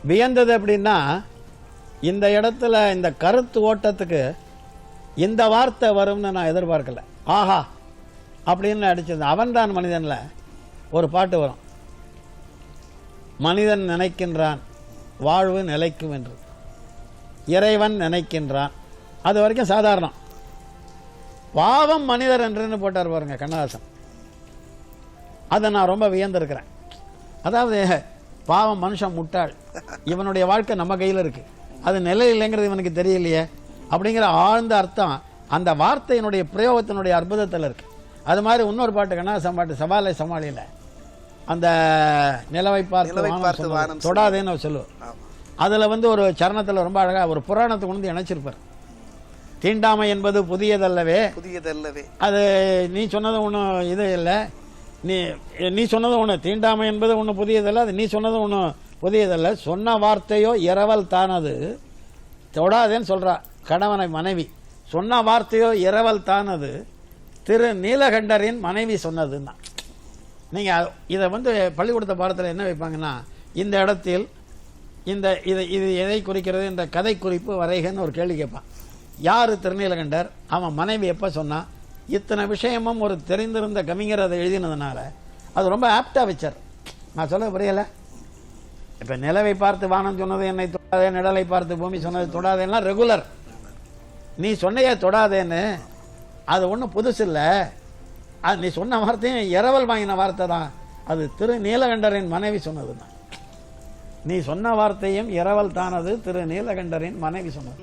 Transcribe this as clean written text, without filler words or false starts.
வியந்தது எப்படின்னா, இந்த இடத்துல இந்த கருத்து ஓட்டத்துக்கு இந்த வார்த்தை வரும்னு நான் எதிர்பார்க்கல. ஆஹா அப்படின்னு அடிச்சது. அவன்தான் மனிதன்ல ஒரு பாட்டு வரும், மனிதன் நினைக்கின்றான் வாழ்வு நிலைக்கும் என்று, இறைவன் நினைக்கின்றான். அது வரைக்கும் சாதாரணம். பாவம் மனிதர் என்றுன்னு போட்டார் பாருங்க கண்ணதாசன். அதை நான் ரொம்ப வியந்திருக்கிறேன். அதாவது பாவம் மனுஷன் முட்டாள், இவனுடைய வாழ்க்கை நம்ம கையில் இருக்கு, அது நிலை இல்லைங்கிறது இவனுக்கு தெரியலையே அப்படிங்கிற ஆழ்ந்த அர்த்தம் அந்த வார்த்தையினுடைய பிரயோகத்தினுடைய அற்புதத்தில் இருக்கு. அது மாதிரி இன்னொரு பாட்டு கண்ணதாசன் பாட்டு சவாலை சமாளியில் அந்த நிலவை பார்த்து வானம் தொடாதேன்னு சொல்லுவோம். அதில் ஒரு சரணத்தில் ரொம்ப அழகாக ஒரு புராணத்துக்கு கொண்டு இணைச்சிருப்பார். தீண்டாமை என்பது புதியதல்லவே, அது நீ சொன்னது ஒன்றும் இது இல்லை, நீ சொன்னது ஒன்று, தீண்டாமை என்பது ஒன்றும் புதியதல்ல, அது நீ சொன்னது ஒன்றும் புதியதல்ல, சொன்ன வார்த்தையோ இரவல் தானது, தொடாதேன்னு சொல்கிறா கணவனை மனைவி, சொன்ன வார்த்தையோ இரவல் தானது திரு நீலகண்டரின் மனைவி சொன்னதுன்னா. நீங்கள் இதை பள்ளிக்கூடத்த பாடத்தில் என்ன வைப்பாங்கன்னா, இந்த இடத்தில் இது எதை குறிக்கிறது, இந்த கதை குறிப்பு வரைகன்னு ஒரு கேள்வி கேட்பான். யார் திருநீலகண்டர், அவன் மனைவி எப்போ சொன்னான், இத்தனை விஷயமும் ஒரு தெரிந்திருந்த கவிஞர் அதை எழுதினதுனால அது ரொம்ப ஆப்டா வச்சார். நான் சொல்ல புரியல. இப்போ நிலவை பார்த்து வானம் சொன்னது என்னை தொடாதே, நிழலை பார்த்து பூமி சொன்னது தொடாதேன்னா ரெகுலர். நீ சொன்னையே தொடாதேன்னு, அது ஒன்றும் புதுசு இல்லை, அது நீ சொன்ன வார்த்தையும் இரவல் வாங்கின வார்த்தை தான், அது திரு நீலகண்டரின் மனைவி சொன்னது தான். நீ சொன்ன வார்த்தையும் இரவல் தானது திரு நீலகண்டரின் மனைவி சொன்னது.